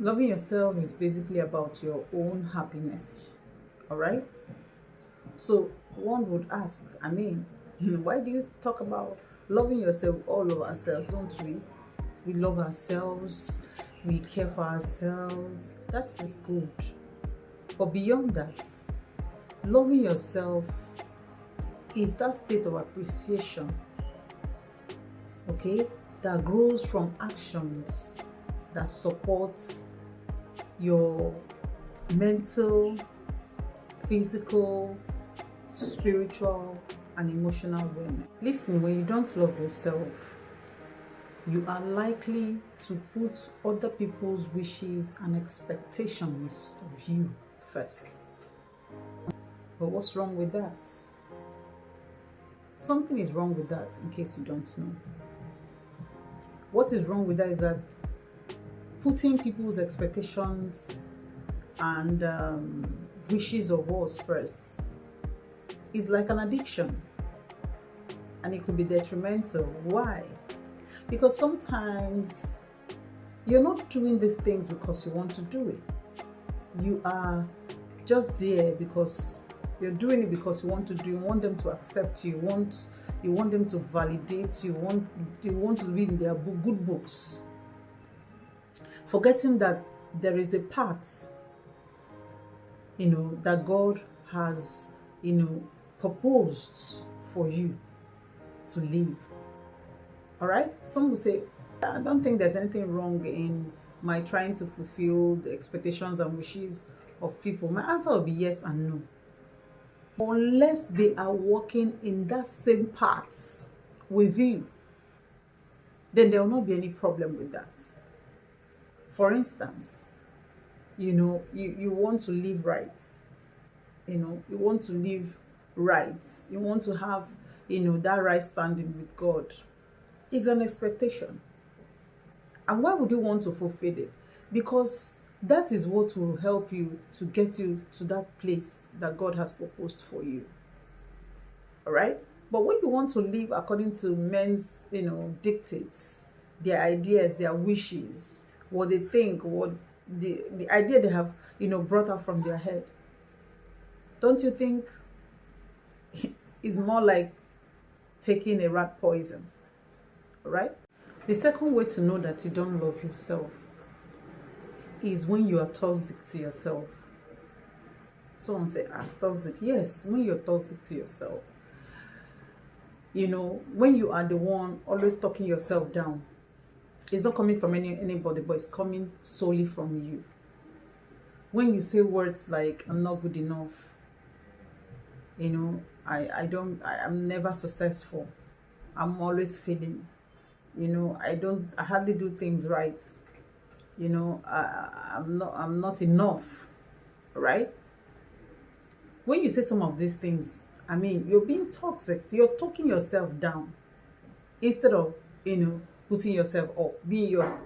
Loving yourself is basically about your own happiness. All right. So one would ask, why do you talk about loving yourself all of ourselves, don't we? We love ourselves, we care for ourselves. That is good. But beyond that, loving yourself is that state of appreciation, okay, that grows from actions that supports your mental, physical, spiritual, and emotional wellness. Listen, when you don't love yourself, you are likely to put other people's wishes and expectations of you first. But what's wrong with that? Something is wrong with that, in case you don't know. What is wrong with that is that putting people's expectations and wishes of us first is like an addiction, and it could be detrimental. Why? Because sometimes you're not doing these things because you want to do it. You are just there because you're doing it because you want to do. You want them to accept you. You want them to validate you. You want to read in their good books, forgetting that there is a path, that God has, proposed for you to live. All right. Some will say, I don't think there's anything wrong in my trying to fulfill the expectations and wishes of people. My answer will be yes and no. Unless they are walking in that same path with you, then there will not be any problem with that. For instance, you want to live right. You want to live right. You want to have, that right standing with God. It's an expectation. And why would you want to fulfill it? Because that is what will help you to get you to that place that God has proposed for you. All right? But when you want to live according to men's, dictates, their ideas, their wishes, what they think, what the idea they have, brought out from their head, don't you think it's more like taking a rat poison? All right? The second way to know that you don't love yourself is when you are toxic to yourself. Someone say, toxic. Yes, when you're toxic to yourself. When you are the one always talking yourself down, it's not coming from anybody, but it's coming solely from you. When you say words like, I'm not good enough, I'm never successful, I'm always failing, I hardly do things right, I'm not enough, right? When you say some of these things, you're being toxic. You're talking yourself down instead of, putting yourself up, being your,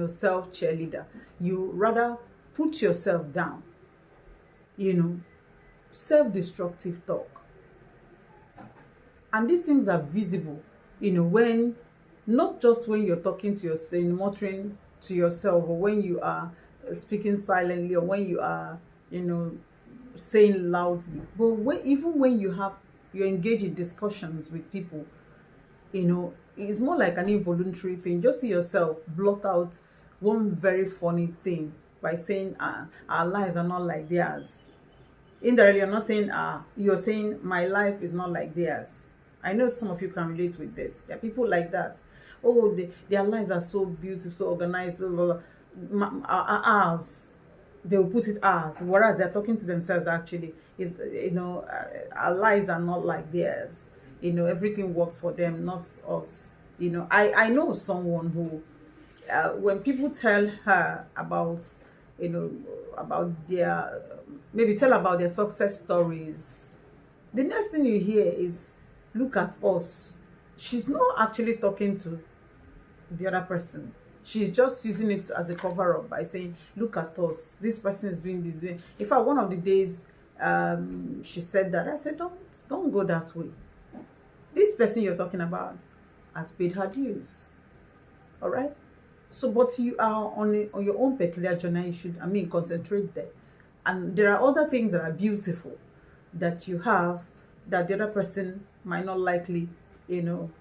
self cheerleader. You rather put yourself down, self-destructive talk. And these things are visible, when not just when you're talking to yourself, muttering to yourself, or when you are speaking silently, or when you are, saying loudly, but even when you engage in discussions with people, it's more like an involuntary thing. Just see yourself blot out one very funny thing by saying, our lives are not like theirs. Indirectly, you're not saying, you're saying my life is not like theirs. I know some of you can relate with this. There are people like that. Oh, their lives are so beautiful, so organized. Blah, blah, blah. Ours, they will put it ours, whereas they're talking to themselves. Actually, is, our lives are not like theirs. Everything works for them, not us. I know someone who, when people tell her about, you know about their, maybe tell about their success stories, the next thing you hear is, look at us. She's not actually talking to the other person. She's just using it as a cover up by saying, look at us, this person is doing this, doing. In fact, one of the days, she said that, I said, don't go that way. This person you're talking about has paid her dues. All right. So, but you are on your own peculiar journey. You should, concentrate there. And there are other things that are beautiful that you have that the other person might not likely, you know,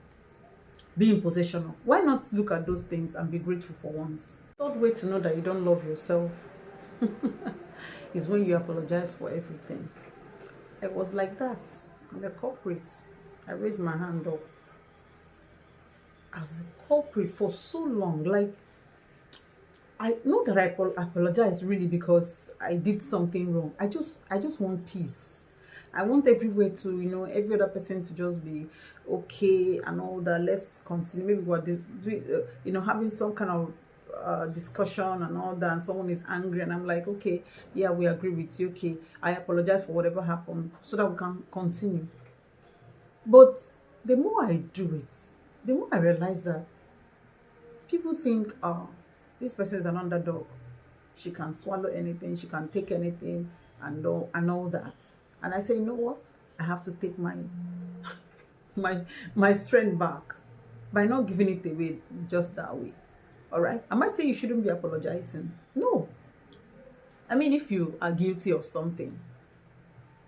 be in possession of. Why not look at those things and be grateful for once? Third way to know that you don't love yourself is when you apologize for everything. It was like that. I'm a culprit. I raised my hand up as a culprit for so long. Like, I know that I apologize really because I did something wrong. I just want peace. I want everywhere to, every other person to just be okay and all that. Let's continue. Maybe we're having some kind of discussion and all that, and someone is angry, and I'm like, okay, yeah, we agree with you. Okay, I apologize for whatever happened, so that we can continue. But the more I do it, the more I realize that people think, oh, this person is an underdog. She can swallow anything, she can take anything, and all that. And I say, you know what? I have to take my strength back by not giving it away just that way. All right? Am I saying you shouldn't be apologizing? No. If you are guilty of something,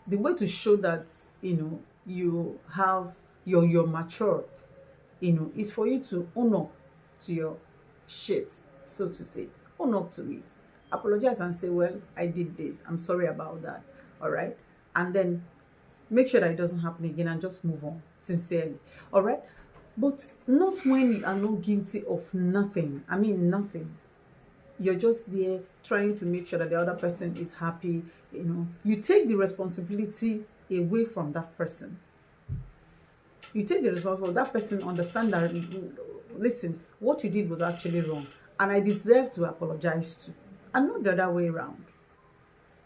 the way to show that you have you're mature, is for you to own up to your shit, so to say. Own up to it. Apologize and say, well, I did this. I'm sorry about that. All right? And then make sure that it doesn't happen again and just move on sincerely. All right? But not when you are not guilty of nothing. Nothing. You're just there trying to make sure that the other person is happy. You take the responsibility away from that person. You take the responsibility. That person understand that, listen, what you did was actually wrong, and I deserve to apologize to, and not the other way around.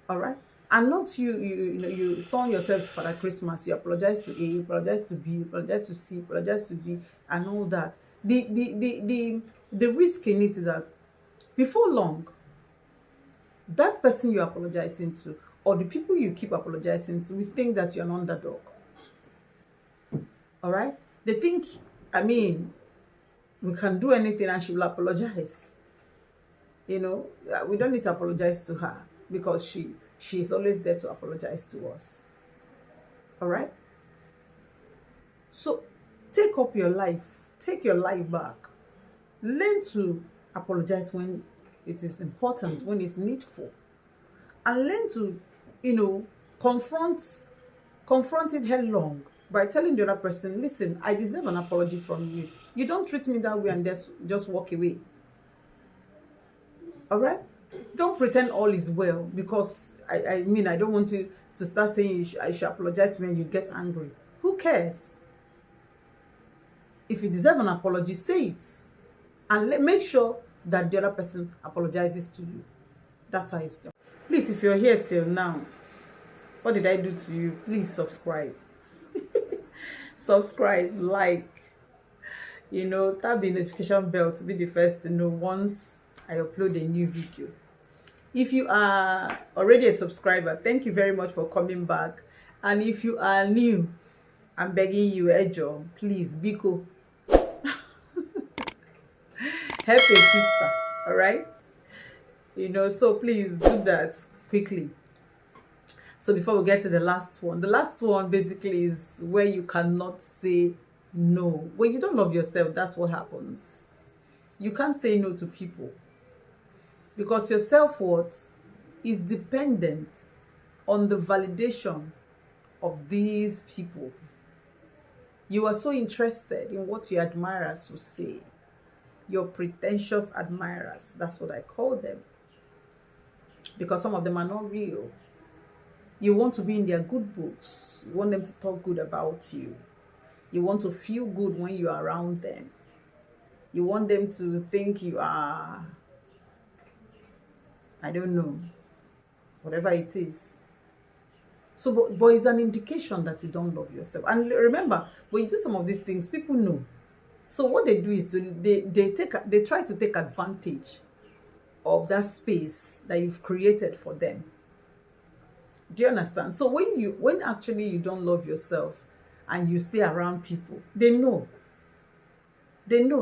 All right? And not you turn yourself Father Christmas. You apologize to A, you apologize to B, you apologize to C, you apologize to D, and all that. The risk in it is that before long, that person you're apologizing to, or the people you keep apologizing to, will think that you're an underdog. All right? They think, we can do anything and she will apologize. We don't need to apologize to her because she's always there to apologize to us. All right? So take up your life. Take your life back. Learn to apologize when it is important, when it's needful. And learn to, confront it headlong by telling the other person, listen, I deserve an apology from you. You don't treat me that way and just walk away. All right? Don't pretend all is well, because I don't want to start saying I should apologize to me and you get angry. Who cares? If you deserve an apology, say it. And make sure that the other person apologizes to you. That's how it's done. Please, if you're here till now, what did I do to you? Please subscribe. Subscribe, like, tap the notification bell to be the first to know once I upload a new video. If you are already a subscriber, thank you very much for coming back. And if you are new, I'm begging you, Ejo, please, Biko, help a sister, all right? So please do that quickly. So before we get to the last one basically is where you cannot say no. When you don't love yourself, that's what happens. You can't say no to people because your self-worth is dependent on the validation of these people. You are so interested in what your admirers will say. Your pretentious admirers, that's what I call them. Because some of them are not real. You want to be in their good books. You want them to talk good about you. You want to feel good when you are around them. You want them to think you are, I don't know, whatever it is. So, but it's an indication that you don't love yourself. And remember, when you do some of these things, people know. So what they do is they try to take advantage of that space that you've created for them. Do you understand? So when actually you don't love yourself and you stay around people, they know.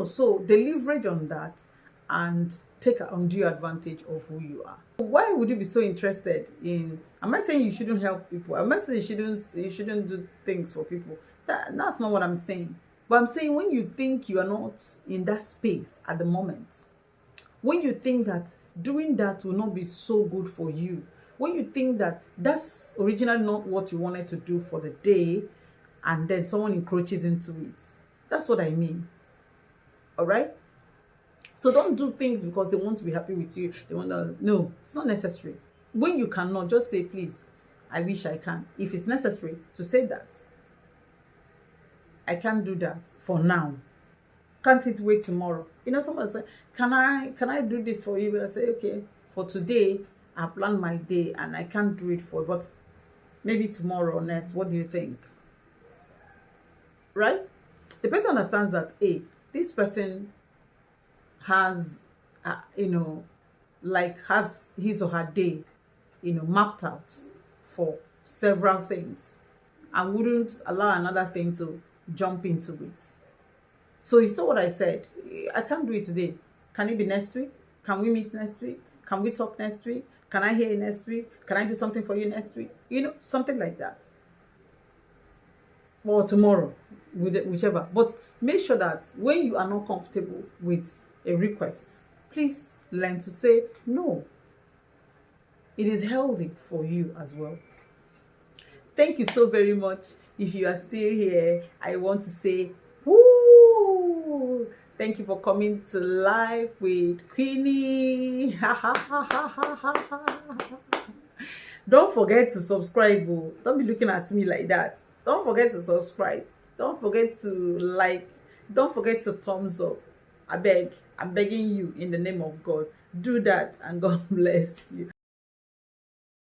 So they leverage on that and take undue advantage of who you are. Why would you be so interested in, am I saying you shouldn't help people? Am I saying you shouldn't do things for people? That's not what I'm saying. But I'm saying when you think you are not in that space at the moment, when you think that doing that will not be so good for you, when you think that that's originally not what you wanted to do for the day, and then someone encroaches into it, that's what I mean. All right? So don't do things because they want to be happy with you. They want to, no, it's not necessary. When you cannot, just say, please, I wish I can. If it's necessary to say that, I can't do that for now. Can't it wait tomorrow? You know, someone say, can I do this for you? But I say, okay, for today, I plan my day and I can't do it for, but maybe tomorrow or next. What do you think? Right? The person understands that, hey, this person has, has his or her day, mapped out for several things, and wouldn't allow another thing to jump into it. So you saw what I said. I can't do it today. Can it be next week? Can we meet next week? Can we talk next week? Can I hear you next week? Can I do something for you next week? Something like that. Or tomorrow, whichever. But make sure that when you are not comfortable with a request, please learn to say no. It is healthy for you as well. Thank you so very much. If you are still here, I want to say, woo! Thank you for coming to Live with Queenie. Don't forget to subscribe. Don't be looking at me like that. Don't forget to subscribe. Don't forget to like. Don't forget to thumbs up. I'm begging you in the name of God. Do that and God bless you.